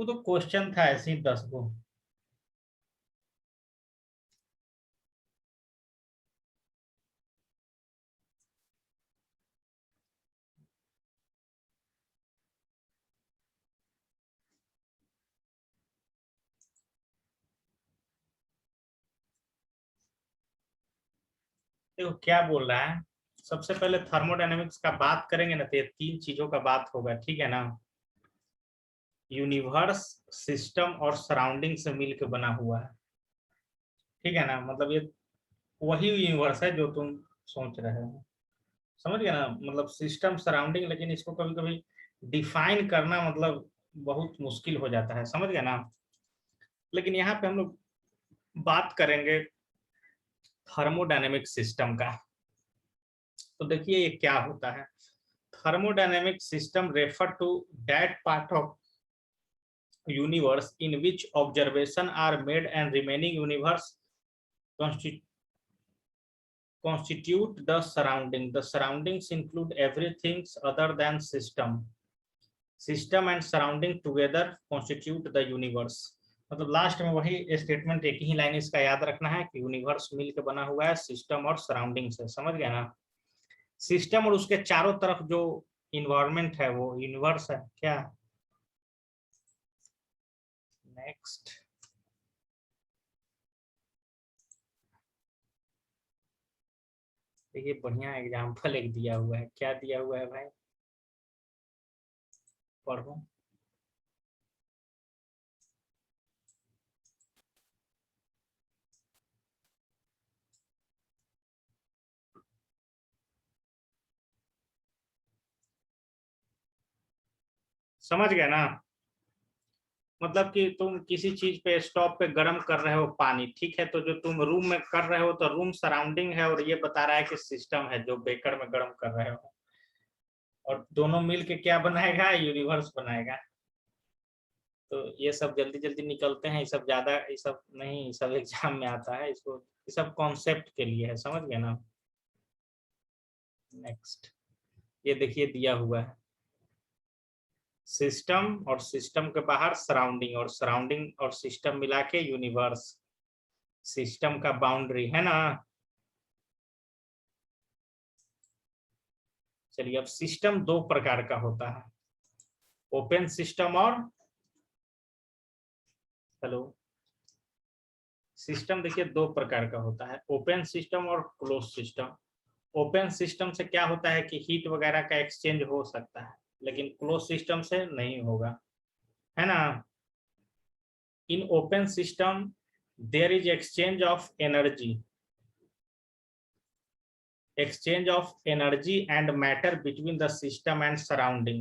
वो तो क्वेश्चन था ऐसे ही 10 गो। देखो क्या बोल रहा है। सबसे पहले थर्मोडायनेमिक्स का बात करेंगे ना, तो ये 3 चीजों का बात होगा, ठीक है ना। यूनिवर्स, सिस्टम और सराउंडिंग से मिलकर बना हुआ है, ठीक है ना। मतलब ये वही यूनिवर्स है जो तुम सोच रहे हो, समझ गए ना। मतलब सिस्टम, सराउंडिंग, लेकिन इसको कभी कभी डिफाइन करना मतलब बहुत मुश्किल हो जाता है, समझ गए ना। लेकिन यहाँ पे हम लोग बात करेंगे थर्मोडायनेमिक सिस्टम का। तो देखिए ये क्या होता है। Thermodynamic system refer to that part of universe in which observation are made and remaining universe constitute the surrounding. The surroundings include everything other than system. System and surrounding together constitute the universe. मतलब last में वही statement, एक ही line इसका याद रखना है कि universe मिलकर बना हुआ है सिस्टम और सराउंडिंग से, समझ गया ना। सिस्टम और उसके चारों तरफ जो इन्वायरमेंट है वो यूनिवर्स है क्या। नेक्स्ट, देखिए बढ़िया एग्जाम्पल एक दिया हुआ है। क्या दिया हुआ है भाई, पढ़ो। समझ गए ना। मतलब कि तुम किसी चीज पे स्टॉप पे गर्म कर रहे हो पानी, ठीक है। तो जो तुम रूम में कर रहे हो तो रूम सराउंडिंग है, और ये बता रहा है कि सिस्टम है जो बेकर में गर्म कर रहे हो, और दोनों मिल के क्या बनाएगा, यूनिवर्स बनाएगा। तो ये सब जल्दी जल्दी निकलते हैं, ये सब ज्यादा, ये सब नहीं, ये सब एग्जाम में आता है। इसको ये सब कॉन्सेप्ट के लिए है, समझ गए ना। नेक्स्ट, ये देखिए दिया हुआ है सिस्टम, और सिस्टम के बाहर सराउंडिंग, और सराउंडिंग और सिस्टम मिला के यूनिवर्स। सिस्टम का बाउंड्री है ना। चलिए, अब सिस्टम दो प्रकार का होता है, ओपन सिस्टम और, हेलो, सिस्टम देखिए दो प्रकार का होता है, ओपन सिस्टम और क्लोज सिस्टम। ओपन सिस्टम से क्या होता है कि हीट वगैरह का एक्सचेंज हो सकता है, लेकिन क्लोज सिस्टम से नहीं होगा, है ना। In open system there is exchange of energy and matter between the system and surrounding.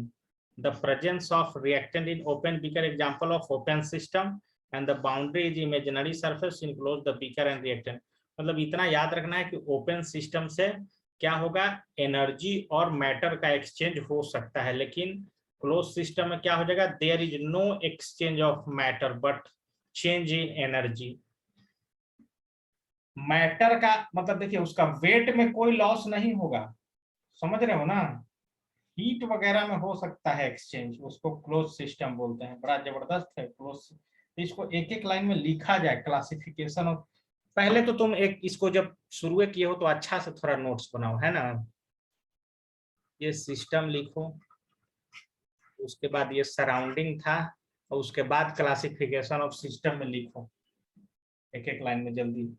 The presence of reactant in open beaker example of open system, and the boundary is imaginary surface enclose the beaker and reactant. मतलब इतना याद रखना है कि open system से क्या होगा, energy और मैटर का एक्सचेंज हो सकता है, लेकिन क्लोज सिस्टम में क्या हो जाएगा, there is no exchange of matter but change in energy. Matter का मतलब देखिए उसका वेट में कोई लॉस नहीं होगा, समझ रहे हो ना। हीट वगैरह में हो सकता है एक्सचेंज, उसको क्लोज सिस्टम बोलते हैं। बड़ा जबरदस्त है क्लोज। इसको एक एक लाइन में लिखा जाए, क्लासिफिकेशन ऑफ। पहले तो तुम एक इसको जब शुरू किए हो तो अच्छा से थोड़ा नोट्स बनाओ, है ना। ये सिस्टम लिखो, उसके बाद ये सराउंडिंग था, और उसके बाद क्लासिफिकेशन ऑफ सिस्टम में लिखो, एक एक लाइन में जल्दी।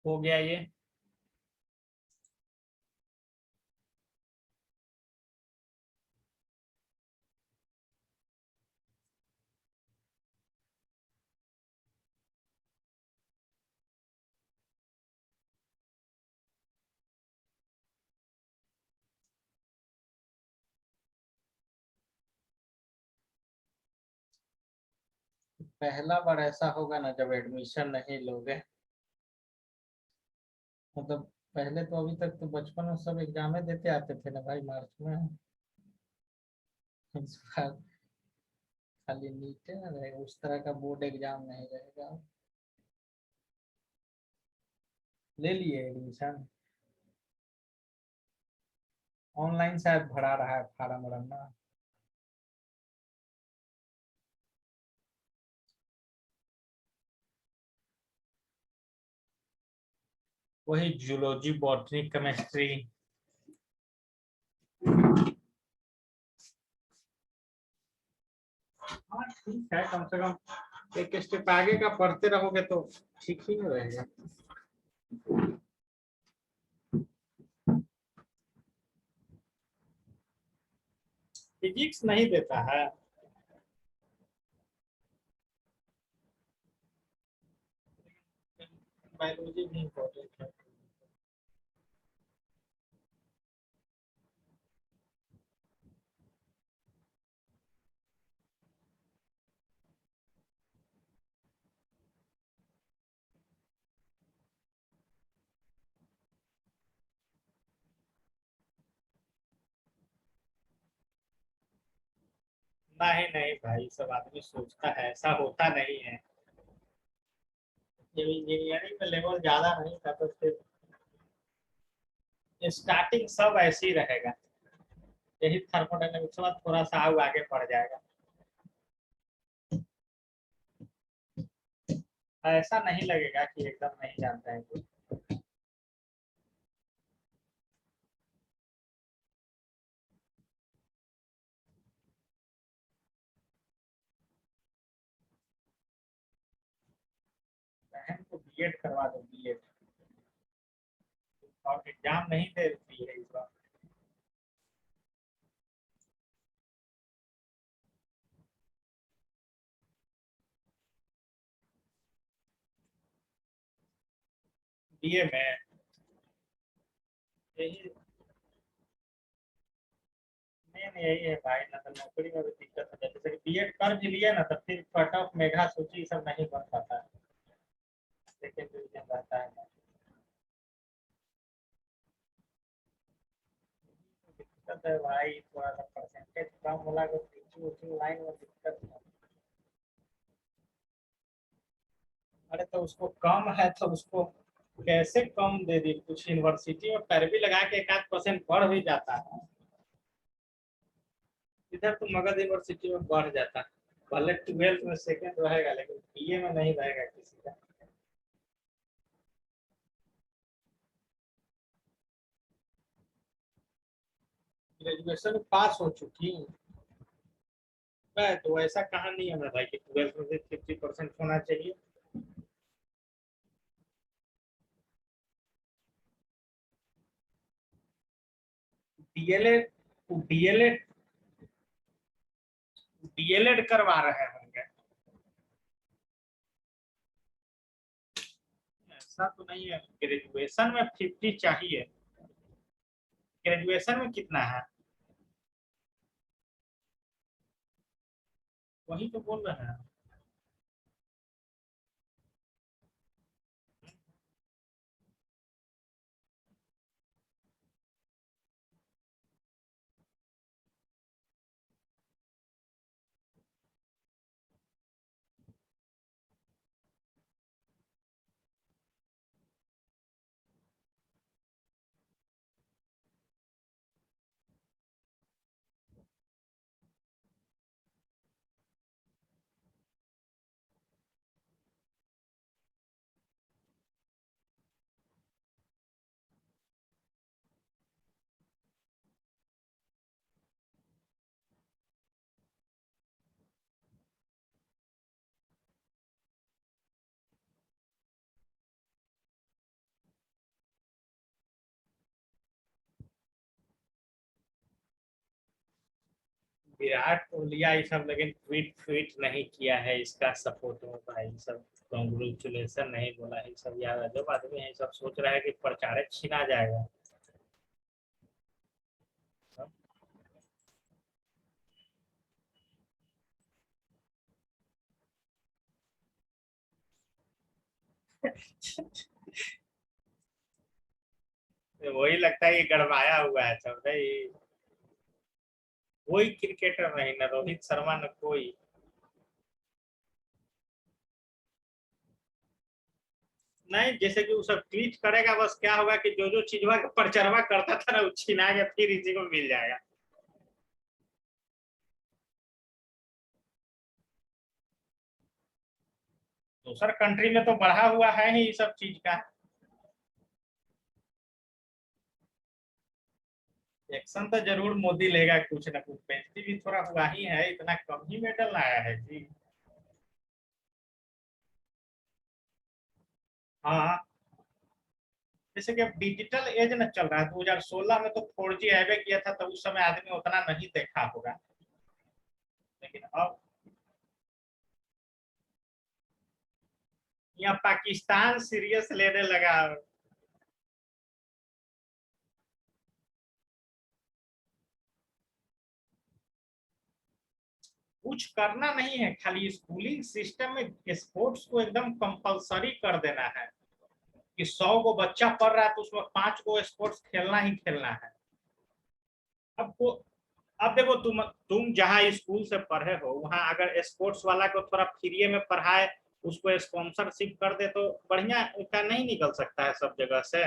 हो गया ये। पहला बार ऐसा होगा ना जब एडमिशन नहीं लोगे, मतलब पहले तो अभी तक तो बचपन में सब एग्जामें देते आते थे ना भाई मार्च में। इस बार खाली नीट रहेगा, उस तरह का बोर्ड एग्जाम नहीं रहेगा। ले लिए एडमिशन? ऑनलाइन शायद भरा रहा है फार्म वरम ना। वही जूलॉजी बॉटनी केमिस्ट्री। हाँ ठीक है, कम से कम एक स्टेप आगे का पढ़ते रहोगे तो ठीक ही रहेगा। फिजिक्स नहीं देता है? बायोलॉजी भी इम्पोर्टेंट है। नहीं नहीं भाई, सब आदमी सोचता है, ऐसा होता नहीं है। जब इंजीनियरिंग में लेवल ज्यादा नहीं था तो फिर स्टार्टिंग सब ऐसे ही रहेगा। यही थर्मोडायनेमिक्स के बाद थोड़ा सा आगे बढ़ जाएगा। ऐसा नहीं लगेगा कि एकदम नहीं जानता है कुछ। बहन को बीएड करवा दो, बीएड। और एग्जाम नहीं दे रही है इस बार। बीए में यही मेन यही है भाई, ना तो नौकरी में भी दिक्कत हो जाती है। जैसे बीएड कर भी लिया ना तो फिर कट ऑफ मेधा सूची सब नहीं बन पाता है। सेकेंड डिवीजन रहता है ना। दिक्कत है भाई, थोड़ा सा परसेंटेज कम होला तो टीचिंग उचिंग लाइन में दिक्कत है। अरे तो उसको कम है तो उसको कैसे कम दे दी? कुछ यूनिवर्सिटी में पैरवी लगा के एक आध परसेंट बढ़ भी जाता है। इधर तो मगध यूनिवर्सिटी में बढ़ जाता है। भले 12th में सेकंड रहेगा लेकिन बीए में नहीं रहेगा किसी का। ग्रेजुएशन पास हो चुकी है तो ऐसा कहा नहीं है भाई कि 12th में 50% होना चाहिए। डीएलएड, डीएलएड, डीएलएड करवा रहे होंगे। ऐसा तो नहीं है, ग्रेजुएशन में 50 चाहिए। ग्रेजुएशन में कितना है? वही तो बोल रहे हैं। विराट कोहली ये सब, लेकिन ट्वीट ट्वीट नहीं किया है इसका सपोर्ट में भाई सब, कॉन्ग्रेचुलेशन नहीं बोला है सब। यार अजब आदमी है, सब सोच रहा है कि प्रचारक छीना जाएगा। वही लगता है कि गड़बड़ाया हुआ है सब भाई। कोई क्रिकेटर नहीं, न रोहित शर्मा न कोई। नहीं, जैसे कि वो सब ट्वीट करेगा, बस क्या होगा कि जो जो चीजवा का प्रचारवा करता था ना, वो छीना के फिर इसी को मिल जाएगा। दूसर कंट्री में तो बढ़ा हुआ है ही सब चीज का। एक्शन तो जरूर मोदी लेगा, कुछ ना कुछ बेइज्जती भी थोड़ा हुआ ही है, इतना कम ही मेडल आया है जी। हाँ, जैसे कि अब डिजिटल एज न चल रहा है, 2016 में तो 4G आवे किया था, तो उस समय आदमी उतना नहीं देखा होगा। लेकिन अब यहाँ पाकिस्तान सीरियस लेने लगा। कुछ करना नहीं है, खाली स्कूलिंग सिस्टम में स्पोर्ट्स को एकदम कंपलसरी कर देना है कि 100 को बच्चा पढ़ रहा है तो उसमें 5 को स्पोर्ट्स खेलना ही खेलना है। अब को अब देखो, तुम जहाँ स्कूल से पढ़े हो वहां अगर स्पोर्ट्स वाला को थोड़ा फ्री में पढ़ाए, उसको स्पॉन्सरशिप कर दे तो बढ़िया का नहीं निकल सकता है सब जगह से।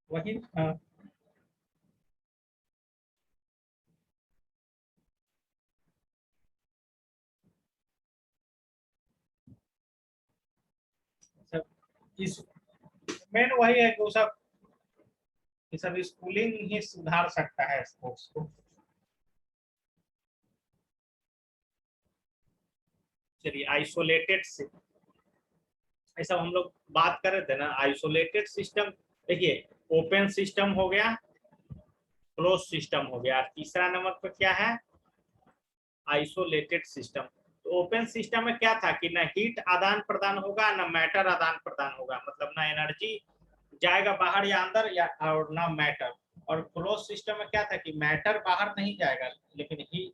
वही सब इस मेन वही है कि वो सब, ये सब स्कूलिंग ही सुधार सकता है स्पोर्ट्स को। चलिए, आइसोलेटेड से ऐसा हम लोग बात कर रहे थे ना, आइसोलेटेड सिस्टम। देखिए, ओपन सिस्टम हो गया, क्लोज सिस्टम हो गया, तीसरा नंबर पर क्या है, आइसोलेटेड सिस्टम। तो ओपन सिस्टम में क्या था कि ना हीट आदान प्रदान होगा, ना मैटर आदान प्रदान होगा, मतलब ना एनर्जी जाएगा बाहर या अंदर, या और ना मैटर। और क्लोज सिस्टम में क्या था कि मैटर बाहर नहीं जाएगा, लेकिन ही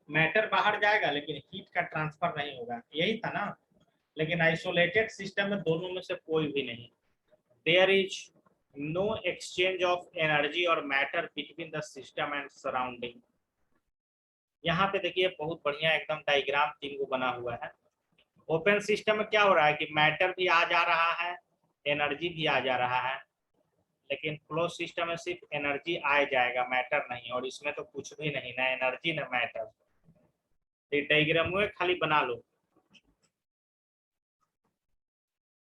मैटर बाहर जाएगा लेकिन हीट का ट्रांसफर नहीं होगा, यही था ना। लेकिन आइसोलेटेड सिस्टम में दोनों में से कोई भी नहीं, there is no exchange of energy और matter between the system and surrounding. यहाँ पे देखिए बहुत बढ़िया एकदम डायग्राम 3 को बना हुआ है। ओपन सिस्टम में क्या हो रहा है कि मैटर भी आ जा रहा है, एनर्जी भी आ जा रहा है। लेकिन क्लोज सिस्टम में सिर्फ एनर्जी आ जाएगा, मैटर नहीं, और इसमें तो कुछ भी नहीं, ना एनर्जी ना मैटर। तो डायग्राम में खाली बना लो,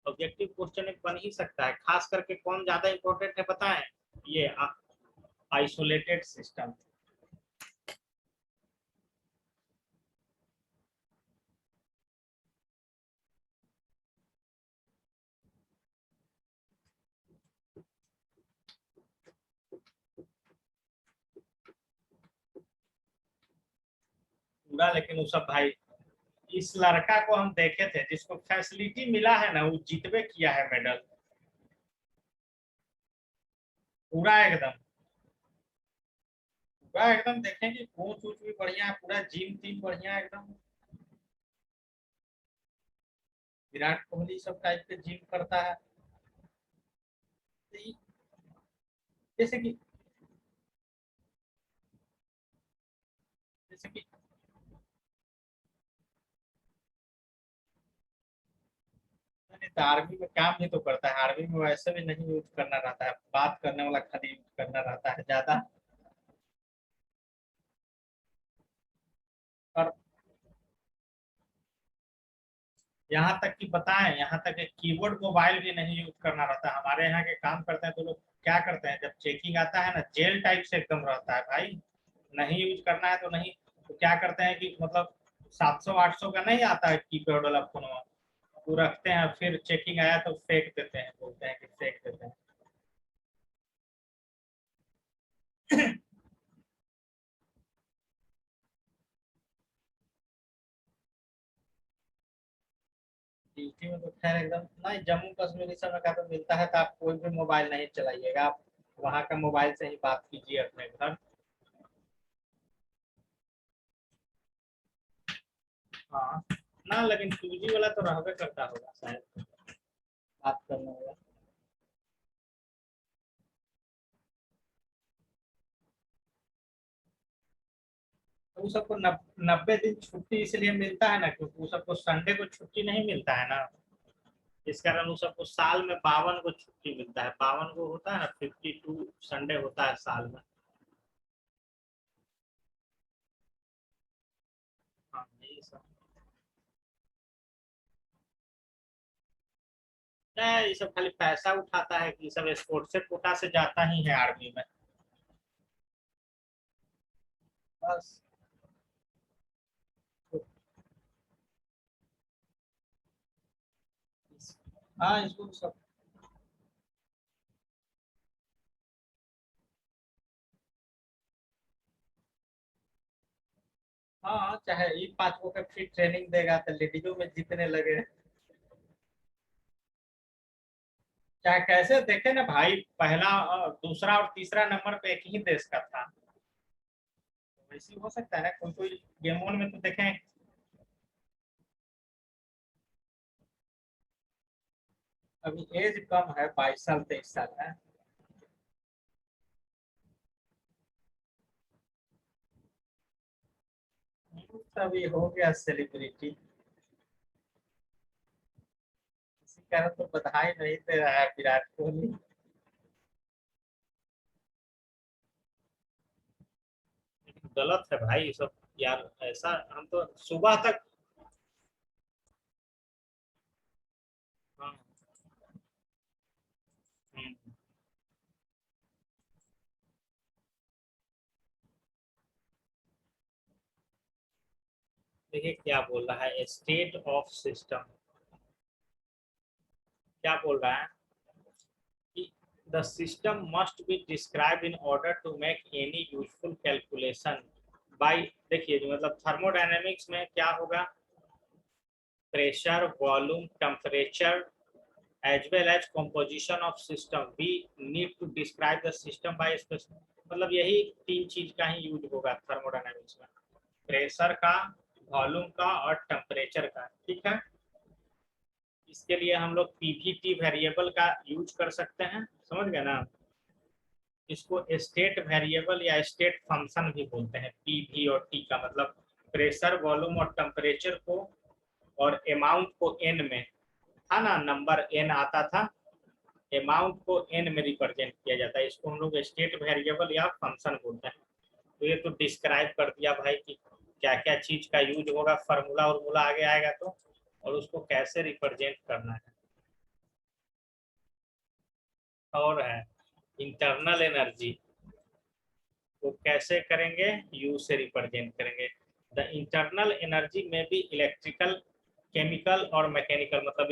ऑब्जेक्टिव क्वेश्चन एक बन ही सकता है। खास करके कौन ज्यादा इंपॉर्टेंट है बताएं, ये आइसोलेटेड सिस्टम। पूरा, लेकिन वो सब भाई, इस लड़का को हम देखे थे जिसको फैसिलिटी मिला है ना, वो जीतवे किया है मेडल पूरा एकदम। पूरा एकदम देखेंगे, कोच वोच भी बढ़िया है, पूरा जिम टीम बढ़िया एकदम। विराट कोहली सब टाइप के जिम करता है। जैसे कि जैसे कि नहीं, तो आर्मी में काम भी तो करता है, आर्मी में वैसे भी नहीं यूज करना रहता है, बात करने वाला खाली यूज करना रहता है ज्यादा। और यहाँ तक कि बताएं, यहाँ तक कि कीबोर्ड मोबाइल भी नहीं यूज करना रहता है। हमारे यहाँ के काम करते हैं तो लोग क्या करते हैं, जब चेकिंग आता है ना, जेल टाइप से एकदम रहता है भाई, नहीं यूज करना है तो नहीं। तो क्या करते हैं कि मतलब 700 800 का नहीं आता है कीपैड वाला फोन, वो रखते हैं, फिर चेकिंग आया तो फेंक देते हैं, बोलते हैं कि फेंक देते हैं। ड्यूटी में तो खैर एकदम नहीं, जम्मू कश्मीर इस समय का तो मिलता है, तो आप कोई भी मोबाइल नहीं चलाइएगा, आप वहाँ का मोबाइल से ही बात कीजिए अपने घर। हाँ ना, लेकिन 2G वाला तो रहबे करता होगा शायद, बात करने वाला। तो वो सबको 90 दिन छुट्टी इसलिए मिलता है ना, क्योंकि वो सबको संडे को छुट्टी नहीं मिलता है ना, इस कारण वो सबको साल में 52 को छुट्टी मिलता है, 52 को होता है ना, 52 संडे होता है साल में। हाँ यही सब है, ये सब खाली पैसा उठाता है, कि सब स्पोर्ट्स से कोटा से जाता ही है आर्मी में, बस। हाँ इसको सब। हाँ चाहे ई 5 को का फ्री ट्रेनिंग देगा तो लेडीजों में जीतने लगे, चाहे कैसे देखे ना भाई, पहला दूसरा और तीसरा नंबर पे एक ही देश का था, वैसे हो सकता है ना, कोई कोई गेमों में तो देखें। अभी एज कम है, 22 साल 23 साल है। तभी हो गया सेलिब्रिटी, इसी कारण तो बधाई नहीं दे रहा है विराट कोहली। गलत है भाई ये सब यार, ऐसा हम तो सुबह तक। हाँ, हम्म, देखिए क्या बोल रहा है, स्टेट ऑफ सिस्टम, क्या बोल रहा है कि the system must be describe in order to make any useful calculation by. देखिए जो मतलब थर्मोडायनेमिक्स में क्या होगा, pressure, volume, temperature as well as composition of system, we need to describe the system by specific, मतलब यही तीन चीज का ही यूज होगा थर्मोडायनेमिक्स में, प्रेशर का, वॉल्यूम का और टेम्परेचर का, ठीक है। इसके लिए हम लोग पीवीटी वेरिएबल का यूज कर सकते हैं, समझ गए ना। इसको स्टेट वेरिएबल या स्टेट फंक्शन भी बोलते हैं, पीवी और टी का मतलब प्रेशर, वॉल्यूम और टेम्परेचर को, और अमाउंट को एन में, था ना नंबर एन आता था, अमाउंट को एन में रिप्रेजेंट किया जाता है, इसको हम लोग स्टेट वेरिएबल या फंक्शन बोलते हैं। तो ये तो डिस्क्राइब कर दिया भाई कि क्या क्या चीज का यूज होगा, फार्मूला उर्मूला आगे आएगा तो, और उसको कैसे रिप्रेजेंट करना है। और है इंटरनल एनर्जी, वो कैसे करेंगे, यू से रिप्रेजेंट करेंगे। द इंटरनल एनर्जी में भी इलेक्ट्रिकल, केमिकल और मैकेनिकल, मतलब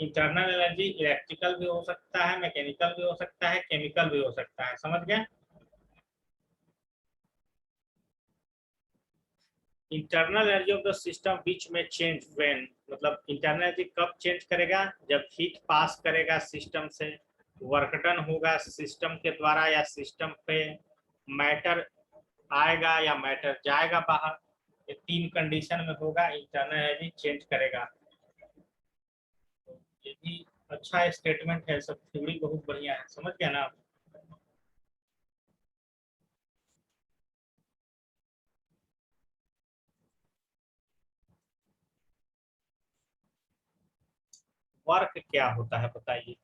इंटरनल एनर्जी इलेक्ट्रिकल भी हो सकता है, मैकेनिकल भी हो सकता है, केमिकल भी हो सकता है, समझ गए। Internal energy of the system which में चेंज व्हेन, मतलब इंटरनल एनर्जी कब चेंज करेगा, जब हीट पास करेगा सिस्टम से, वर्क डन होगा सिस्टम के द्वारा या सिस्टम पे, मैटर आएगा या मैटर जाएगा बाहर, ये तीन कंडीशन में होगा इंटरनल एनर्जी चेंज करेगा। तो ये भी अच्छा स्टेटमेंट है, सब थ्योरी बहुत बढ़िया है, समझ गया ना। वर्क क्या होता है बताइए।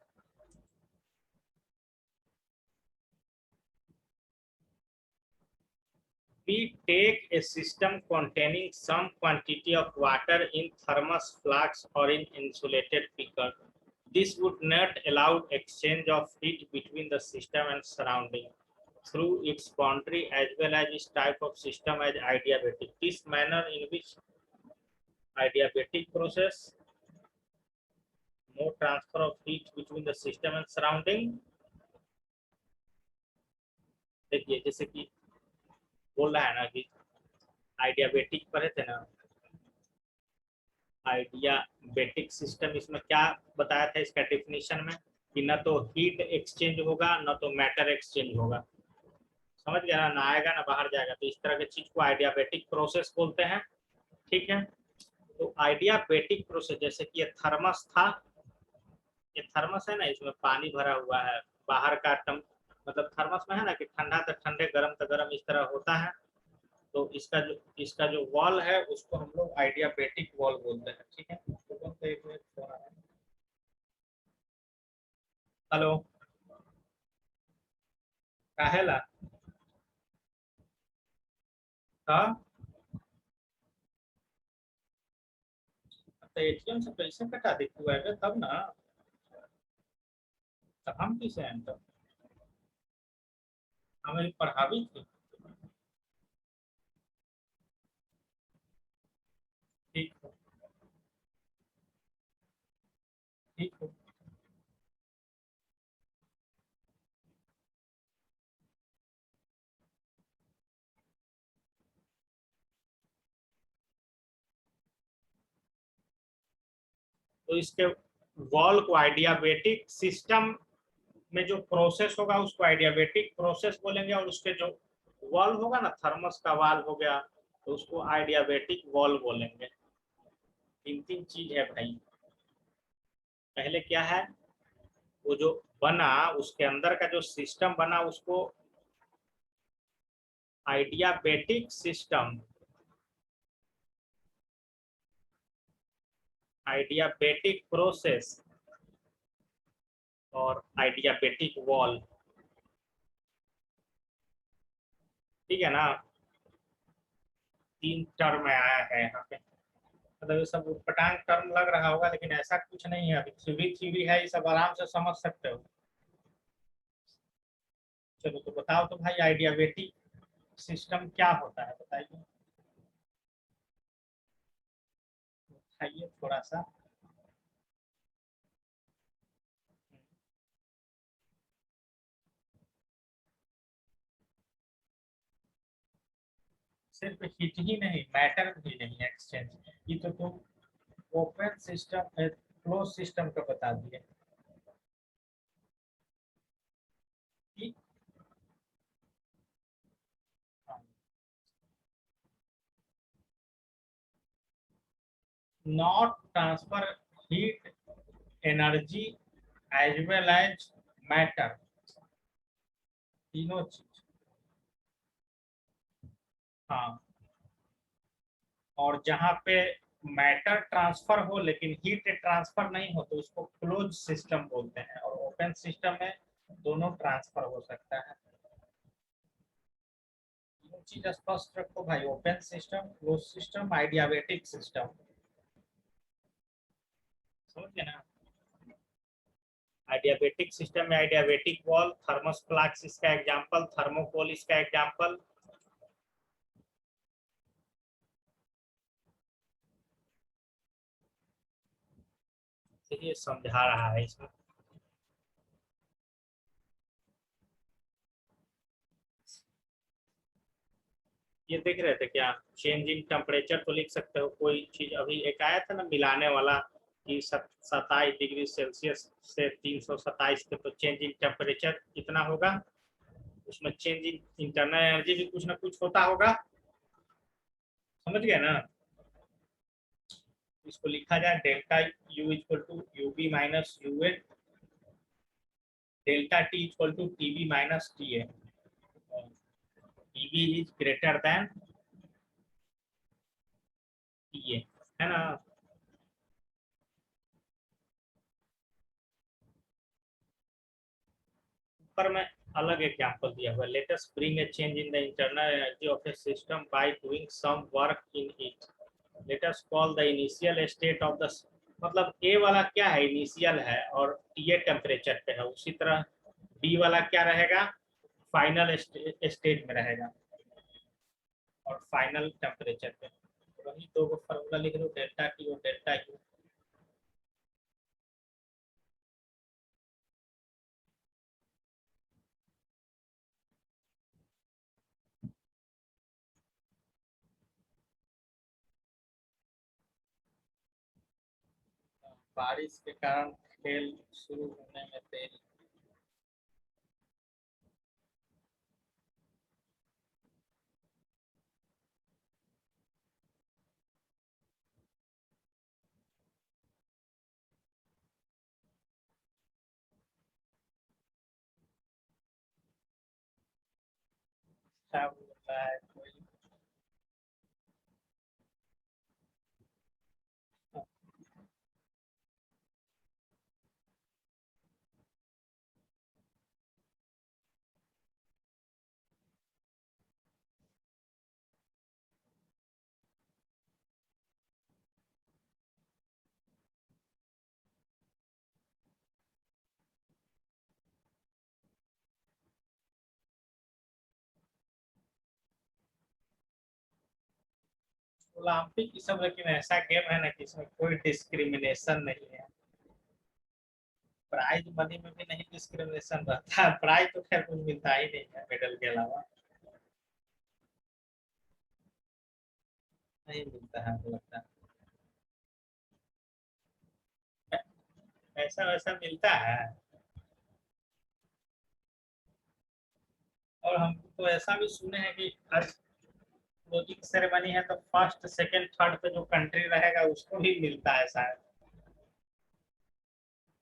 We take a system containing some quantity of water in thermos flask or in insulated beaker. This would not allow exchange of heat between the system and surrounding through its boundary, as well as its type of system as adiabatic. This manner in which adiabatic process no transfer of heat between the system and surrounding. देखिए जैसे कि बोल रहा है ना कि आइडियाबेटिक पढ़े थे ना, आइडियाबेटिक सिस्टम, इसमें क्या बताया था इसका डेफिनेशन में कि न तो हीट एक्सचेंज होगा न तो मैटर एक्सचेंज होगा। समझ गया ना आएगा ना बाहर जाएगा, तो इस तरह की चीज को आइडियाबेटिक प्रोसेस बोलते हैं। ठीक है, तो आइडियाबेटिक प्रोसेस जैसे कि ये थर्मस था, ये थर्मस है ना, इसमें पानी भरा हुआ है, बाहर का मतलब थर्मस में है ना कि ठंडा तो ठंडे गर्म तो गर्म इस तरह होता है। तो इसका जो वॉल है उसको हम लोग आइडियाबेटिक वॉल बोलते हैं। ठीक है, तो बोलते हैं, एक मिनट फोन आ रहा है। हेलो, काहेला? हाँ, तो एटीएम से पैसे कटा दी तू है तब ना, तो हम किसे हैं तब, हमें पढ़ावी थी। ठीक है, ठीक है। तो इसके वॉल को आइडियाबेटिक सिस्टम में जो प्रोसेस होगा उसको आइडियाबेटिक प्रोसेस बोलेंगे, और उसके जो वॉल होगा ना, थर्मस का वॉल हो गया, तो उसको आइडियाबेटिक वॉल बोलेंगे। तीन तीन चीज है भाई। पहले क्या है, वो जो बना उसके अंदर का जो सिस्टम बना उसको आइडियाबेटिक सिस्टम, आइडियाबेटिक प्रोसेस और आइडियाबेटिक वॉल। ठीक है ना, तीन टर्म आया है यहाँ पे। मतलब ये सब उटपटांग टर्म लग रहा होगा, लेकिन ऐसा कुछ नहीं है, अभी थ्योरी थ्योरी है, ये सब आराम से समझ सकते हो। चलो तो बताओ तो भाई, आइडियाबेटिक सिस्टम क्या होता है बताइए, बताइए थोड़ा सा। सिर्फ हिट ही नहीं, मैटर भी नहीं एक्सचेंज, ये तो तुम ओपन सिस्टम क्लोज सिस्टम का बता दिए। Not transfer heat energy as well as matter, तीनों चीज। हाँ, और जहाँ पे मैटर ट्रांसफर हो लेकिन हीट ट्रांसफर नहीं हो तो उसको क्लोज सिस्टम बोलते हैं, और ओपन सिस्टम में दोनों ट्रांसफर हो सकता है। तीनों चीज स्पष्ट रखो भाई, open system, close system, adiabatic system. समझ गए ना, आइडियाबेटिक सिस्टम में आइडियाबेटिक वॉल, थर्मस फ्लास्क इसका एग्जांपल, थर्मोकोल इसका एग्जांपल। ये समझा रहा है इसमें। ये देख रहे थे क्या, चेंज इन टेम्परेचर तो लिख सकते हो कोई चीज, अभी एक आया था ना मिलाने वाला कि 27 डिग्री सेल्सियस से 327 के, तो चेंज इन टेम्परेचर कितना होगा, उसमें चेंज इन इंटरनल एनर्जी भी कुछ ना कुछ होता होगा। समझ गए ना, इसको लिखा जाए delta U equal to U B minus U A, delta T equal to T B minus T A, T B is greater than T A, है ना। ऊपर में अलग एग्जांपल दिया हुआ, let us bring a change in the internal energy of a system by doing some work in it, let us call the initial state of the, मतलब A वाला क्या है, इनिशियल है और टी ए टेम्परेचर पे है, उसी तरह बी वाला क्या रहेगा, फाइनल स्टेट में रहेगा और फाइनल टेम्परेचर पे। वही दो फार्मूला लिख लो, डेल्टा टी और डेल्टा यू। बारिश के कारण खेल शुरू होने में देरी। क्या बोलता है कोई। ओलंपिक ये सब लेकिन ऐसा गेम है ना कि इसमें कोई डिस्क्रिमिनेशन नहीं है। प्राइज मनी में भी नहीं डिस्क्रिमिनेशन रहता, प्राइज तो खैर कुछ मिलता ही नहीं है मेडल के अलावा। नहीं मिलता है हमको लगता है। ऐसा वैसा मिलता है। और हम तो ऐसा भी सुने हैं कि हर क्लोजिंग सेरेमनी है तो फर्स्ट सेकंड थर्ड पे जो कंट्री रहेगा उसको भी मिलता है शायद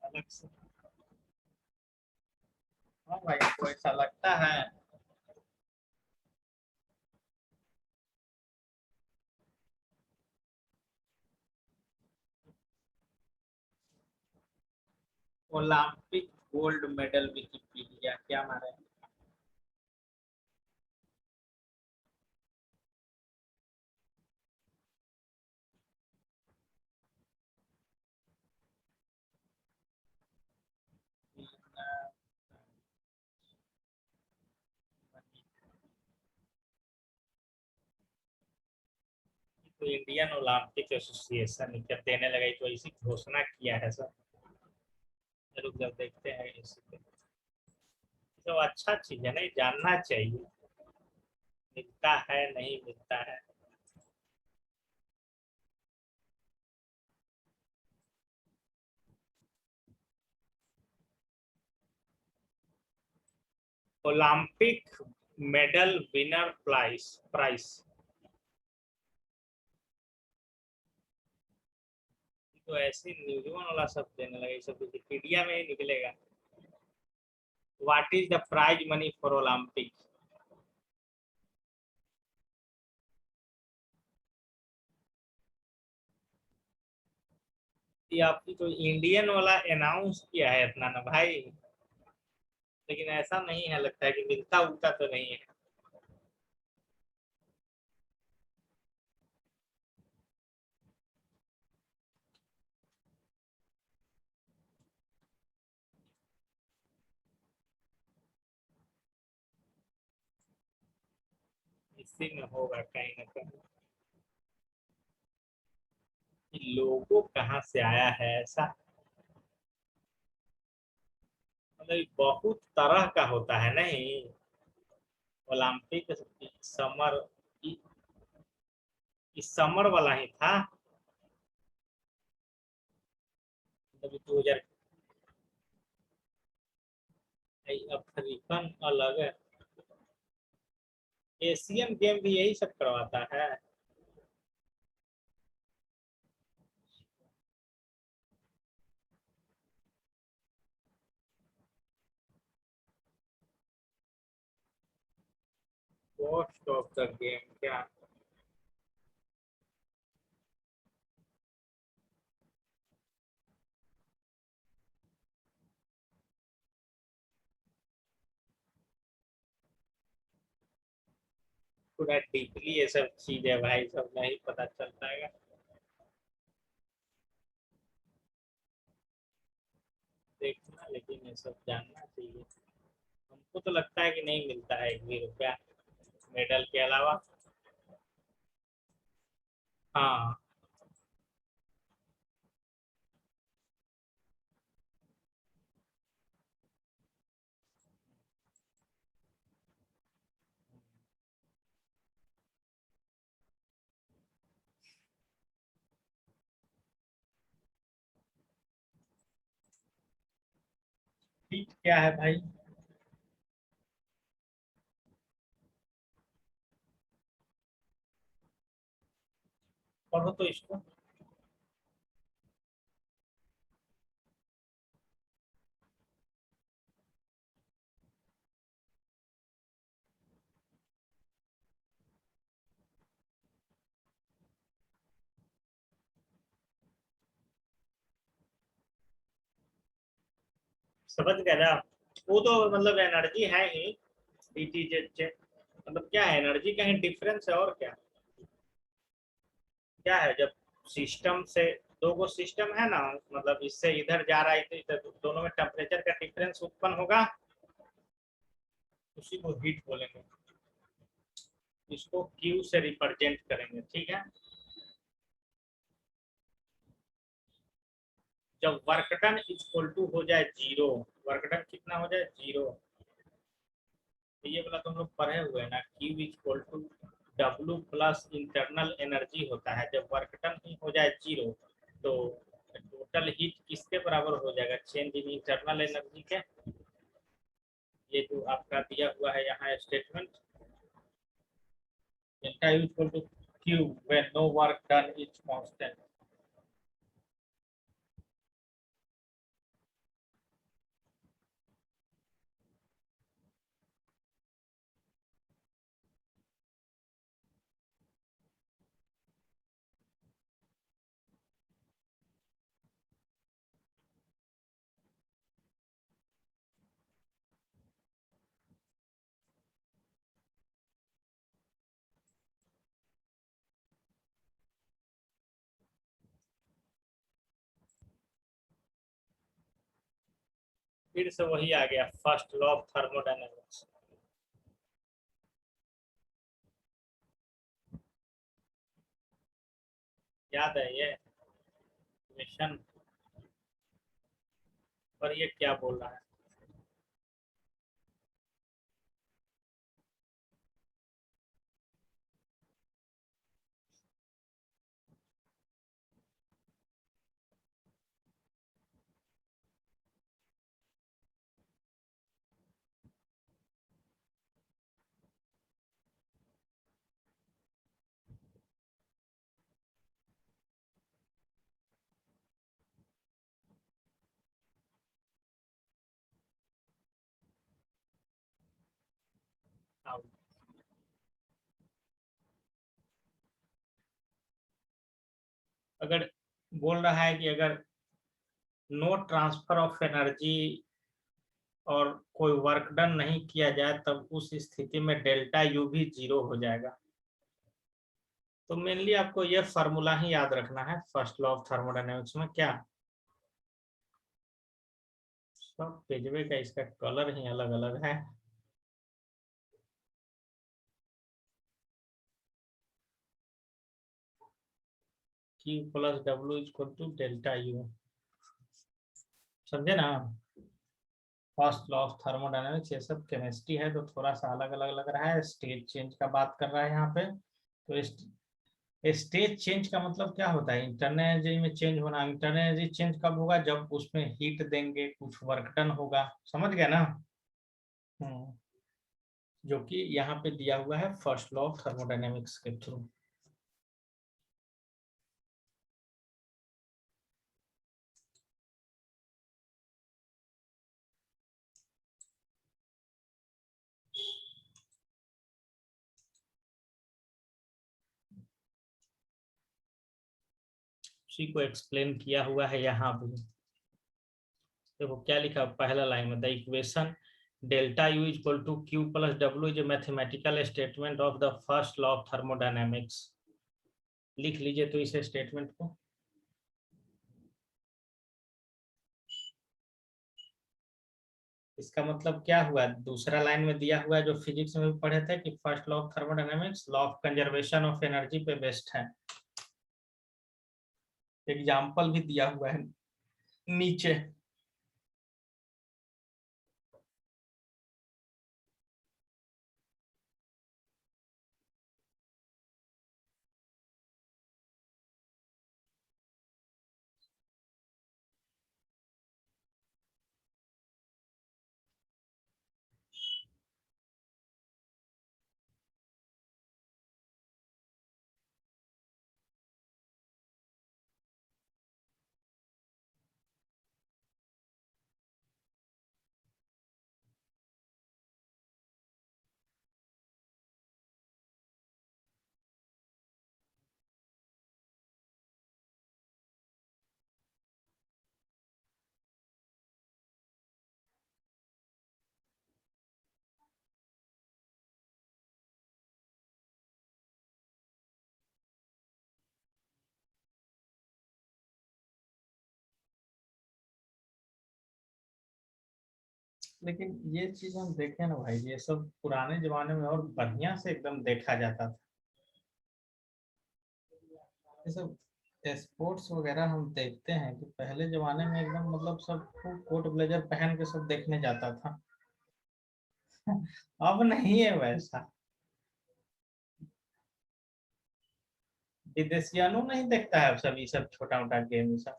अलग से। हाँ भाई को ऐसा लगता है। ओलंपिक गोल्ड मेडल विकिपीडिया क्या मारे। तो इंडियन ओलंपिक एसोसिएशन जब देने लगा तो इसी घोषणा किया है सर। जरूर जब देखते हैं इसी पे। तो अच्छा चीज है नहीं जानना चाहिए। मिलता है नहीं मिलता है। Olympic medal winner price price. तो ऐसे न्यूज वाला सब देने लगे सब विकिपीडिया में ही निकलेगा। What is the prize money for Olympic. ये आपकी तो इंडियन वाला अनाउंस किया है इतना ना भाई। लेकिन ऐसा नहीं है लगता है कि मिलता उलता तो नहीं है। इसी में होगा कहीं ना कहीं। लोगो कहाँ से आया है ऐसा। मतलब बहुत तरह का होता है नहीं। ओलंपिक समर इस समर वाला ही था। अभी 2000 अफ्रीकन अलग है। एशियन गेम भी यही सब करवाता है। कॉस्ट ऑफ द गेम क्या। पूरा डीपली ये सब चीज है भाई सब नहीं पता चलता है। देखना लेकिन ये सब जानना चाहिए। हमको तो लगता है कि नहीं मिलता है 1 भी रुपया मेडल के अलावा। हाँ। हीट क्या है भाई? पढ़ो तो इसको। समझ गए ना? वो तो मतलब एनर्जी है ही। डीटीजे मतलब क्या है, एनर्जी का ही डिफरेंस है और क्या। क्या है, जब सिस्टम से दो गो सिस्टम है ना, मतलब इससे इधर जा रहा है तो इधर, दोनों में टेम्परेचर का डिफरेंस उत्पन्न होगा, उसी को हीट बोलेंगे। इसको क्यू से रिप्रेजेंट करेंगे, ठीक है। जब वर्क डन इक्वल टू हो जाए जीरो, वर्क डन कितना हो जाए, जीरो, तो ये वाला तुम लोग पढ़े हुए हैं ना, Q equal to W plus internal energy होता है। जब वर्क डन ही हो जाए जीरो, तो टोटल हीट किसके बराबर हो जाएगा, चेंज इन इंटरनल एनर्जी के। ये जो आपका दिया हुआ है यहाँ statement, delta U equal to Q when no work done is constant. फिर से वही आ गया, फर्स्ट लॉ ऑफ थर्मोडायनेमिक्स। याद है ये मिशन? पर ये क्या बोल रहा है? अगर बोल रहा है कि अगर नो ट्रांसफर ऑफ एनर्जी और कोई वर्क डन नहीं किया जाए, तब उस स्थिति में डेल्टा यू भी जीरो हो जाएगा। तो मेनली आपको यह फार्मूला ही याद रखना है फर्स्ट लॉ ऑफ थर्मोडायनेमिक्स में। क्या सब पेजवे का इसका कलर ही अलग अलग है। Q plus W equal to delta U, समझे ना? फर्स्ट लॉ ऑफ थर्मोडायनेमिक्स, ये सब केमिस्ट्री है तो थोड़ा सा अलग अलग लग रहा है। स्टेट चेंज का बात कर रहा है यहाँ पे। तो स्टेट चेंज का मतलब क्या होता है, इंटरनल एनर्जी में चेंज होना। इंटरनल एनर्जी चेंज कब होगा, जब उसमें हीट देंगे, कुछ वर्क डन होगा। समझ गया ना? हम्म, जो कि यहाँ पे दिया हुआ है फर्स्ट लॉ ऑफ थर्मोडायनेमिक्स के थ्रू। उसी को एक्सप्लेन किया हुआ है यहाँ भी। देखो क्या लिखा पहला लाइन में, the equation delta U equal to Q plus W is a mathematical statement of the first law of thermodynamics. लिख लीजिए तो इस स्टेटमेंट को। इसका मतलब क्या हुआ, दूसरा लाइन में दिया हुआ है जो फिजिक्स में भी पढ़े थे कि first law of thermodynamics law of conservation of energy पे बेस्ड है। एग्जाम्पल भी दिया हुआ है नीचे। लेकिन ये चीज हम देखे ना भाई, ये सब पुराने जमाने में और बढ़िया से एकदम देखा जाता था। ये सब स्पोर्ट्स वगैरह हम देखते हैं कि पहले जमाने में एकदम मतलब सब कोट ब्लेजर पहन के सब देखने जाता था। अब नहीं है वैसा। विदेशियानो नहीं देखता है अब सब ये सब छोटा मोटा गेम ये सब।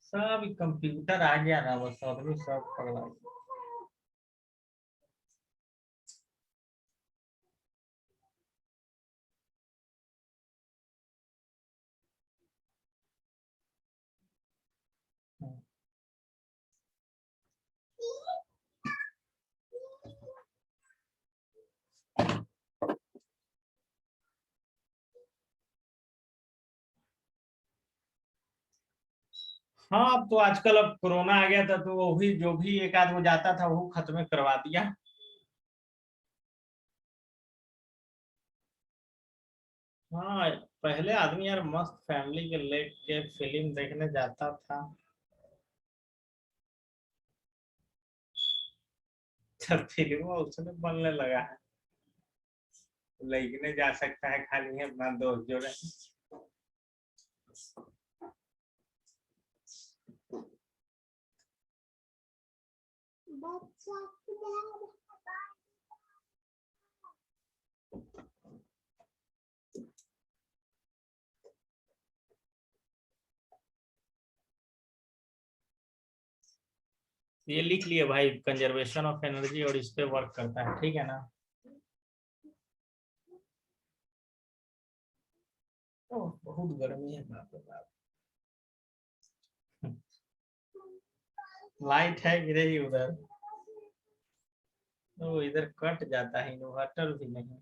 सब कंप्यूटर आ गया ना, बस आदमी सब पगला गया। हाँ, अब तो आजकल अब कोरोना आ गया था तो वो भी जो भी एक आध वो जाता था वो खत्म करवा दिया। हाँ, पहले आदमी यार मस्त फैमिली के लेके फिल्म देखने जाता था। तब फिल्म उसने बनने लगा है, लेकिन जा सकता है खाली है अपना दोस्त जोड़े। ये लिख लिए भाई, कंजर्वेशन ऑफ एनर्जी, और इस पे वर्क करता है, ठीक है ना। ओह, बहुत गर्मी है, बाप रे बाप। लाइट है गिरे ही उधर। तो इधर कट जाता है, इन्वर्टर भी नहीं।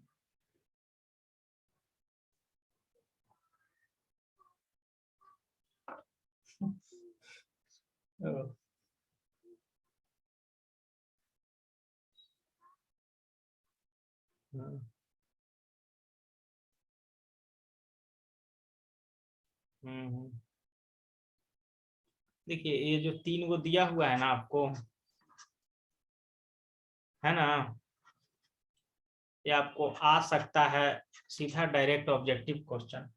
ओह, हम्म, हम्म। देखिए ये जो तीन को दिया हुआ है ना आपको, है ना, ये आपको आ सकता है सीधा direct objective question.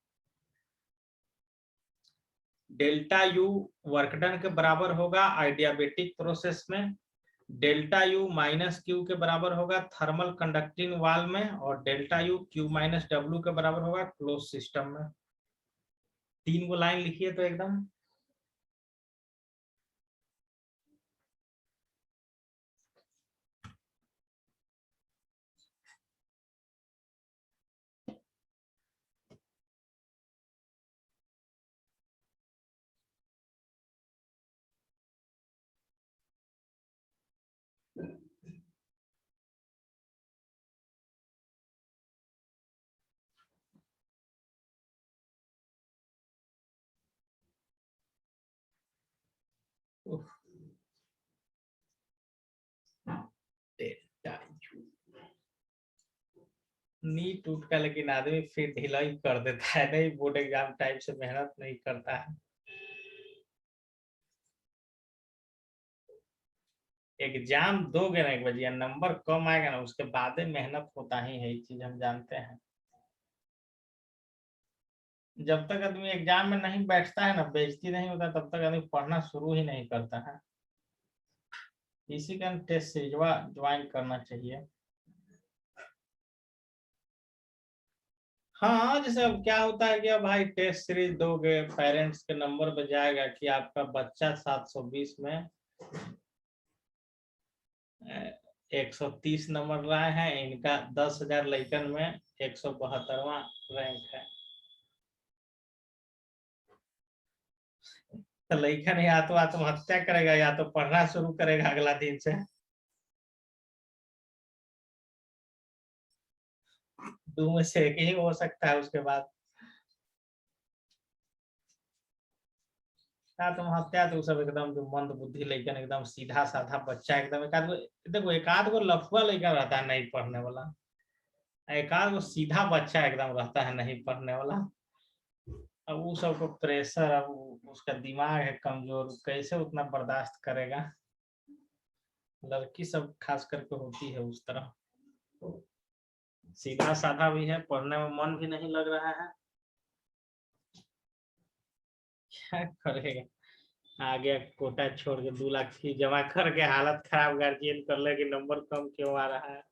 Delta U work done के बराबर होगा आइडियाबेटिक प्रोसेस में, डेल्टा यू माइनस क्यू के बराबर होगा थर्मल कंडक्टिंग वाल में, और delta U Q minus W के बराबर होगा क्लोज सिस्टम में। तीन को लाइन लिखिए तो एकदम। डेल्टा यू नीट उठ का, लेकिन आदमी फिर ढिलाई कर देता है, नहीं बोर्ड एग्जाम टाइप से मेहनत नहीं करता है। एग्जाम दोगे ना एक बजे, नंबर कम आएगा ना, उसके बाद ही मेहनत होता ही है, ये चीज हम जानते हैं। जब तक आदमी एग्जाम में नहीं बैठता है ना, बेइज्जती नहीं होता, तब तक आदमी पढ़ना शुरू ही नहीं करता है। इसी कारण टेस्ट सीरीज ज्वाइन करना चाहिए। हाँ, जैसे अब क्या होता है कि अब भाई टेस्ट सीरीज दोगे, पेरेंट्स के नंबर पे जाएगा कि आपका बच्चा 720 में 130 नंबर लाए हैं, इनका 10,000 लड़कन में 172वां रैंक है। तो लड़कन या तो आत्महत्या करेगा या तो पढ़ना शुरू करेगा अगला दिन से। दो में से एक ही हो सकता है उसके बाद। आत्महत्या तो सब एकदम जो मंद बुद्धि लड़कन, एकदम सीधा साधा बच्चा, एकदम एक आध गो, देखो एक आध गो लफुआ लड़का रहता है नहीं पढ़ने वाला, एक आध गो सीधा बच्चा एकदम रहता है नहीं पढ़ने वाला। अब वो सबको प्रेशर, अब उसका दिमाग है कमजोर, कैसे उतना बर्दाश्त करेगा। लड़की सब खास करके होती है उस तरह, सीधा साधा भी है, पढ़ने में मन भी नहीं लग रहा है, क्या करेगा। आ गया कोटा छोड़ के 2 लाख फीस जमा करके हालत खराब, गार्जियन कर ले कि नंबर कम क्यों आ रहा है।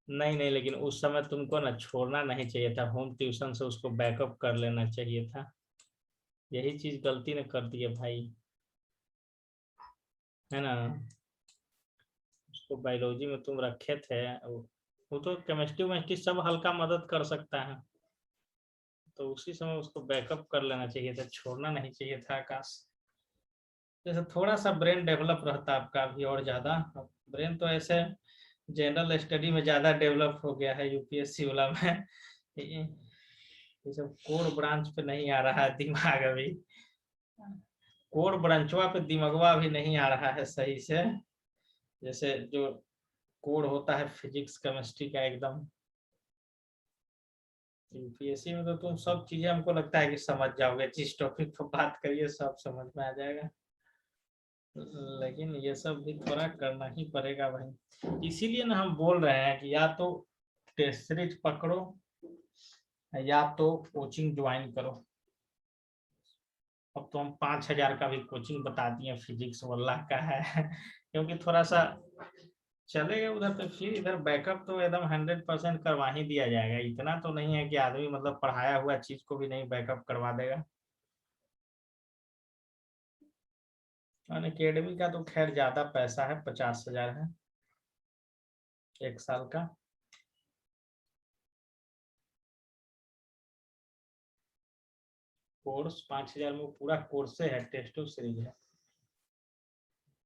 नहीं नहीं, लेकिन उस समय तुमको ना छोड़ना नहीं चाहिए था, होम ट्यूशन से उसको बैकअप कर लेना चाहिए था। यही चीज गलती ने कर दी है भाई, है ना। उसको बायोलॉजी में तुम रखे थे, वो तो केमिस्ट्री वेमिस्ट्री सब हल्का मदद कर सकता है, तो उसी समय उसको बैकअप कर लेना चाहिए था, छोड़ना नहीं चाहिए था आकाश। जैसे थोड़ा सा ब्रेन डेवलप रहता आपका अभी और ज्यादा, ब्रेन तो ऐसे जनरल स्टडी में ज्यादा डेवलप हो गया है यूपीएससी वाला में। ये सब कोर ब्रांच पे नहीं आ रहा है दिमाग अभी, कोर ब्रांचवा पे दिमागवा भी नहीं आ रहा है सही से, जैसे जो कोड होता है फिजिक्स केमिस्ट्री का एकदम। यूपीएससी में तो तुम सब चीजें हमको लगता है कि समझ जाओगे, जिस टॉपिक पर बात करिए सब समझ में आ जाएगा, लेकिन ये सब भी थोड़ा करना ही पड़ेगा भाई। इसीलिए ना हम बोल रहे हैं कि या तो टेस्ट सीरीज पकड़ो या तो कोचिंग ज्वाइन करो। अब तो हम 5,000 का भी कोचिंग बता दिए, फिजिक्स वाला का है क्योंकि थोड़ा सा चलेगा उधर, तो फिर इधर बैकअप तो एकदम 100% करवा ही दिया जाएगा। इतना तो नहीं है कि आदमी मतलब पढ़ाया हुआ चीज को भी नहीं बैकअप करवा देगा। अन अकेडमी का तो खैर ज्यादा पैसा है, 50,000 है 1 साल का। कोर्स 5,000 में पूरा कोर्स है, टेस्ट सीरीज है।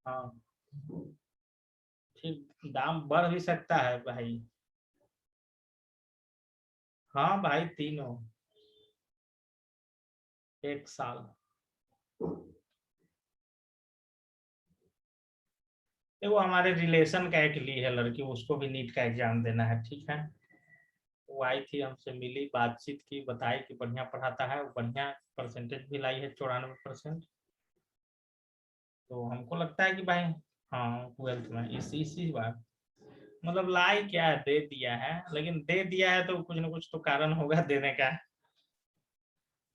हाँ, फिर दाम बढ़ भी सकता है भाई। हाँ भाई, तीनों 1 साल। वो हमारे रिलेशन का एक ली है लड़की, उसको भी नीट का एग्जाम देना है, ठीक है। वो आई थी, हमसे मिली, बातचीत की, बताई कि बढ़िया पढ़ाता है, वो बढ़िया परसेंटेज भी लाई है, 94%। तो हमको लगता है कि भाई, हाँ 12th में इसी बार मतलब लाई क्या है, दे दिया है, लेकिन दे दिया है तो कुछ ना कुछ तो कारण होगा देने का।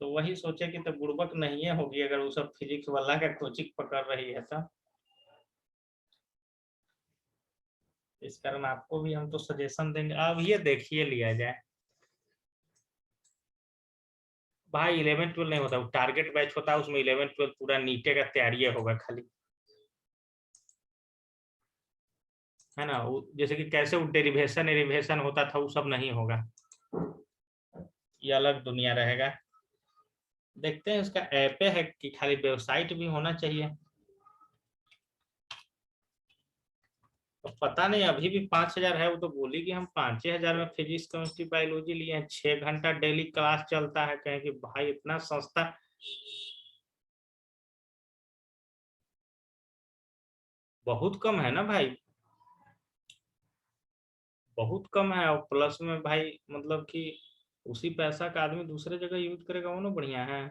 तो वही सोचे कि तो बुड़बक नहीं है होगी अगर वो सब फिजिक्स वाला का कोचिंग पकड़ रही है तो। इस कारण आपको भी हम तो सजेशन देंगे, अब ये देखिए लिया जाए। भाई 11th 12th नहीं होता, वो टारगेट बैच होता है, उसमें 11th 12th पूरा नीटे का तैयारी होगा खाली, है ना। वो जैसे कि कैसे वो डेरिवेशन एरिवेशन होता था, वो सब नहीं होगा, ये अलग दुनिया रहेगा। देखते हैं, इसका ऐप है कि खाली वेबसाइट भी होना चाहिए। तो पता नहीं, अभी भी 5,000 है, वो तो बोली कि हम 5,000 में फिजिक्स केमिस्ट्री बायोलॉजी लिए हैं, 6 घंटा डेली क्लास चलता है, कहें कि भाई इतना सस्ता। बहुत कम है ना भाई, बहुत कम है, और प्लस में भाई मतलब कि उसी पैसा का आदमी दूसरे जगह यूज करेगा, वो ना बढ़िया है।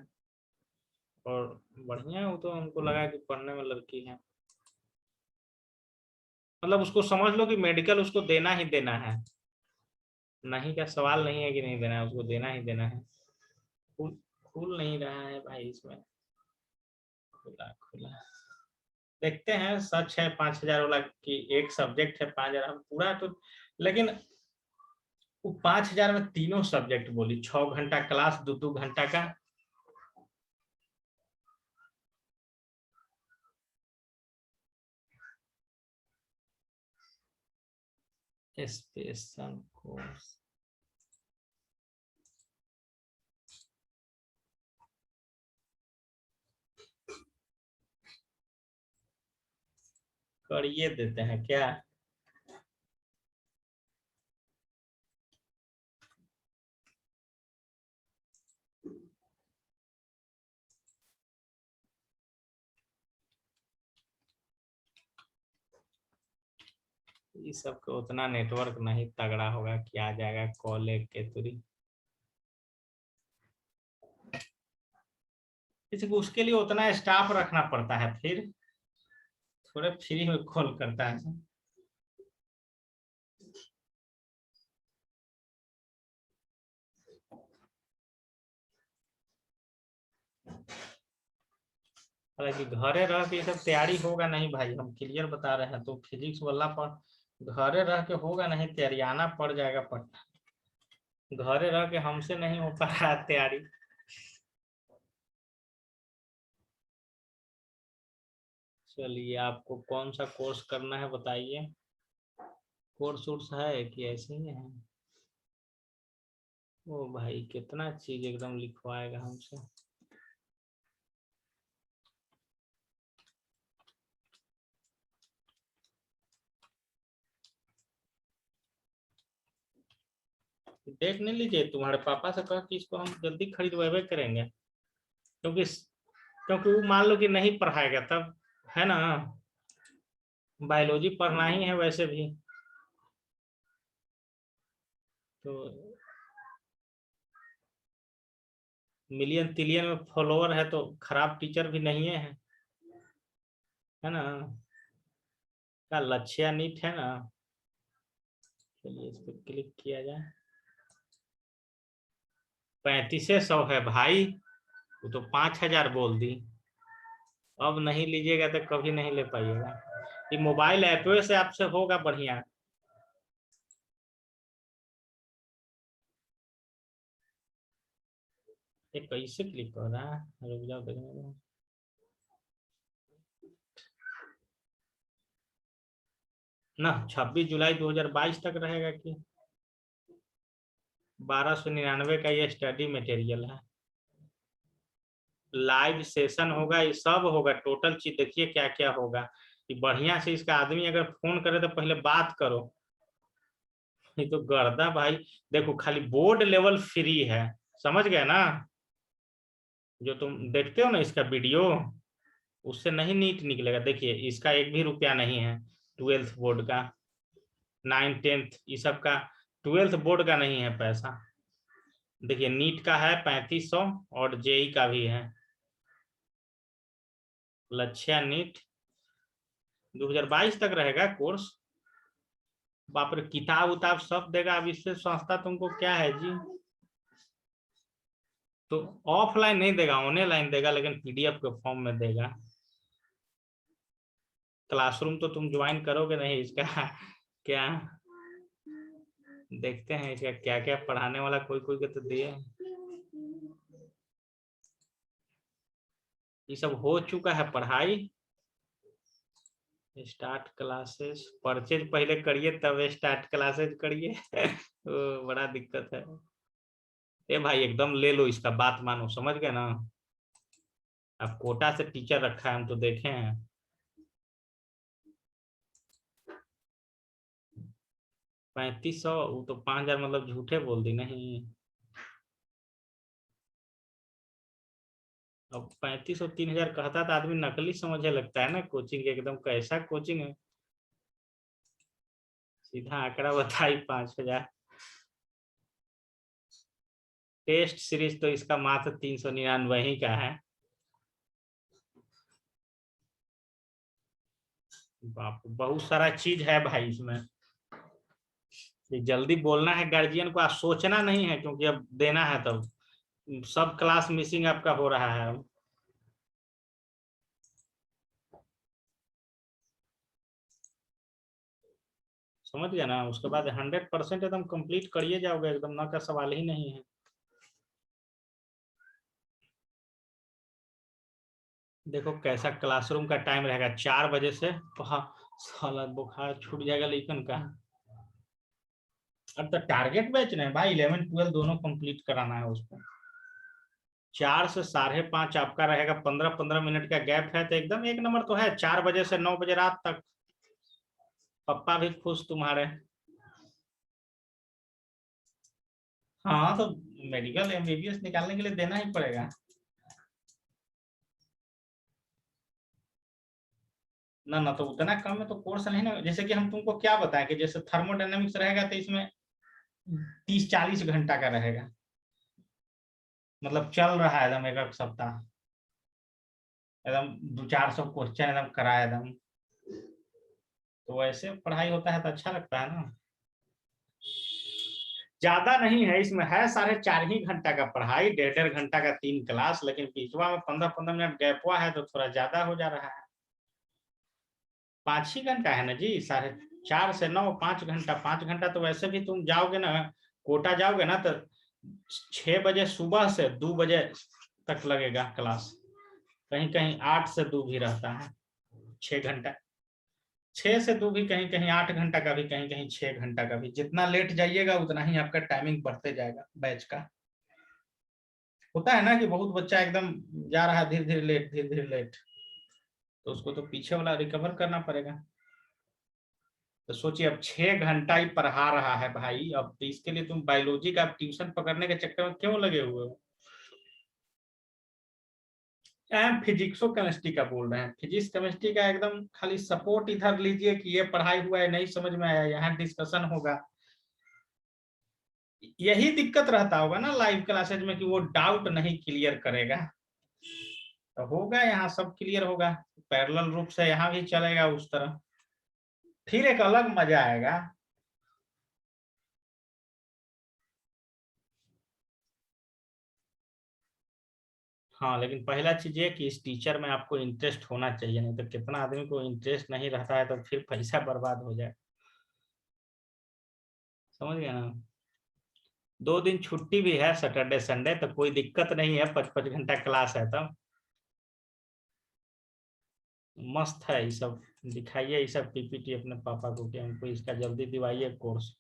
और बढ़िया है वो, तो हमको लगा कि पढ़ने में लड़की है, मतलब उसको समझ लो कि मेडिकल उसको देना ही देना है, नहीं का सवाल नहीं है कि नहीं देना है, उसको देना ही देना है। खुल खुल नहीं रहा है भाई इसमें, खुला खुला। देखते हैं, सच है 5,000 वाला कि एक सब्जेक्ट है 5,000 हम पूरा तो, लेकिन वो 5,000 में तीनों सब्जेक्ट बोली, 6 घंटा क्लास, 2-2 घंटा का। स्पेशल कोर्स करिए देते हैं क्या। इस सब का उतना नेटवर्क नहीं तगड़ा होगा कि आ जाएगा कॉल एक के तुरी। किसी को उसके लिए उतना स्टाफ रखना पड़ता है, फिर थोड़े फ्री में कॉल करता है। हालांकि घरे रह के ये सब तैयारी होगा नहीं भाई, हम क्लियर बता रहे हैं। तो फिजिक्स वाला पर घरे रह के होगा नहीं तैयारी, आना पड़ जाएगा पटना। घरे रह के हमसे नहीं हो पा रहा है तैयारी। चलिए, आपको कौन सा कोर्स करना है बताइए। कोर्स वोर्स है कि ऐसे ही है? ओ भाई, कितना चीज एकदम लिखवाएगा हमसे। देख नहीं लीजिए, तुम्हारे पापा से कह कि इसको हम जल्दी खरीदवावे करेंगे, क्योंकि वो मान लो कि नहीं पढ़ाएगा तब, है ना। बायोलॉजी पढ़ना ही है वैसे भी, तो मिलियन तिलियन में फॉलोअर है तो खराब टीचर भी नहीं है ना। का लक्ष्य नीट है ना। चलिए, इस पर क्लिक किया जाए। 3500 है भाई, वो तो 5000 बोल दी। अब नहीं लीजिएगा तो कभी नहीं ले पाइएगा। ये मोबाइल ऐप से आपसे होगा बढ़िया। ये कैसे क्लिक हो रहा है, रुक जाओ देखने दो। ना 26 जुलाई 2022 तक रहेगा कि 1299 का ये स्टडी मटेरियल है। लाइव सेशन होगा, ये सब होगा, टोटल चीज देखिए क्या क्या होगा। ये बढ़िया से इसका आदमी अगर फोन करे तो पहले बात करो। ये तो गर्दा भाई। देखो, खाली बोर्ड लेवल फ्री है, समझ गए ना। जो तुम देखते हो ना इसका वीडियो, उससे नहीं नीट निकलेगा। देखिए, इसका 1 भी रुपया नहीं है। 12th बोर्ड का, 9th 10th ये सब का, 12th बोर्ड का नहीं है पैसा। देखिए, नीट का है 3500 और जेई का भी है। लक्ष्य नीट 2022 तक रहेगा कोर्स। बाप रे, किताब उताब सब देगा। अब इससे सस्ता तुमको क्या है जी। तो ऑफलाइन नहीं देगा, ऑनलाइन देगा, लेकिन पीडीएफ के फॉर्म में देगा। क्लासरूम तो तुम ज्वाइन करोगे नहीं इसका। क्या देखते हैं इसका क्या क्या पढ़ाने वाला, कोई कोई के तो दिए। ये सब हो चुका है पढ़ाई। स्टार्ट क्लासेस, परचेज पहले करिए तब स्टार्ट क्लासेस करिए। तो बड़ा दिक्कत है। ए भाई, एकदम ले लो, इसका बात मानो, समझ गए ना। अब कोटा से टीचर रखा है, हम तो देखे हैं। 3500, वो तो 5000 मतलब झूठे बोल दी नहीं। अब 3500 3000 कहता था आदमी, नकली समझे लगता है ना। कोचिंग एकदम कैसा कोचिंग है, सीधा आंकड़ा बताई 5000। टेस्ट सीरीज तो इसका मात्र 399 ही का है। बाप, बहुत सारा चीज है भाई इसमें। ये जल्दी बोलना है गार्जियन को, आप सोचना नहीं है, क्योंकि अब देना है तब। सब क्लास मिसिंग आपका हो रहा है अब। समझ गया ना। उसके बाद 100% एकदम कंप्लीट करिए जाओगे, एकदम ना का सवाल ही नहीं है। देखो कैसा क्लासरूम का टाइम रहेगा, 4 बजे से। साला बुखार छूट जाएगा लेकिन का। अब तो टारगेट बैच है भाई, 11 12 दोनों कंप्लीट कराना है उसको। 4 से 5:30 आपका रहेगा, 15-15 मिनट का गैप है, तो एकदम एक नंबर तो है। 4 बजे से 9 बजे रात तक। पप्पा भी खुश तुम्हारे। हाँ, तो मेडिकल एमबीबीएस निकालने के लिए देना ही पड़ेगा। ना ना, तो उतना कम में तो कोर्स नहीं ना। जैसे कि हम तुमको क्या बताएं कि जैसे थर्मोडायनेमिक्स रहेगा तो इसमें 30-40 घंटा का रहेगा, मतलब चल रहा है एकदम एक एक सप्ताह, एकदम 200-400 क्वेश्चन एकदम कराया एकदम। तो वैसे पढ़ाई होता है तो अच्छा लगता है ना। ज्यादा नहीं है इसमें, है 4.5 घंटा का पढ़ाई, 1.5 घंटा का 3 क्लास, लेकिन बीचवा में 15-15 मिनट गैप हुआ है तो थोड़ा ज्यादा हो जा रहा है। 5 ही घंटा है ना जी, 4:30 से 9, 5 घंटा। 5 घंटा तो वैसे भी तुम जाओगे ना, कोटा जाओगे ना तो 6 बजे सुबह से 2 बजे तक लगेगा क्लास। कहीं कहीं 8 से 2 भी रहता है, 6 घंटा। 6 से 2 भी, कहीं कहीं 8 घंटा का भी, कहीं कहीं 6 घंटा का भी। जितना लेट जाइएगा उतना ही आपका टाइमिंग बढ़ते जाएगा बैच का। होता है ना कि बहुत बच्चा एकदम जा रहा है धीरे धीरे लेट, धीरे धीरे लेट, तो उसको तो पीछे वाला रिकवर करना पड़ेगा। तो सोचिए अब 6 घंटा ही पढ़ा रहा है भाई, अब तो इसके लिए तुम बायोलॉजी का ट्यूशन पकड़ने के चक्कर में क्यों लगे हुए हो? हम फिजिक्स और केमिस्ट्री का बोल रहे हैं, फिजिक्स केमिस्ट्री का एकदम खाली सपोर्ट इधर लीजिए कि ये पढ़ाई हुआ है, नहीं समझ में आया, यहाँ डिस्कशन होगा। यही दिक्कत रहता होगा ना लाइव क्लासेज में कि वो डाउट नहीं क्लियर करेगा। तो होगा यहाँ सब क्लियर होगा, पैरेलल रूप से यहाँ भी चलेगा उस तरह, फिर एक अलग मजा आएगा। हाँ, लेकिन पहला चीज ये कि इस टीचर में आपको इंटरेस्ट होना चाहिए, नहीं तो कितना आदमी को इंटरेस्ट नहीं रहता है तो फिर पैसा बर्बाद हो जाए। समझ गया ना? 2 दिन छुट्टी भी है, सैटरडे संडे, तो कोई दिक्कत नहीं है, 5-5 घंटा क्लास है तब। मस्त है ये सब। दिखाइए ये सब पीपीटी अपने पापा को कि हमको इसका जल्दी दिवाइए कोर्स।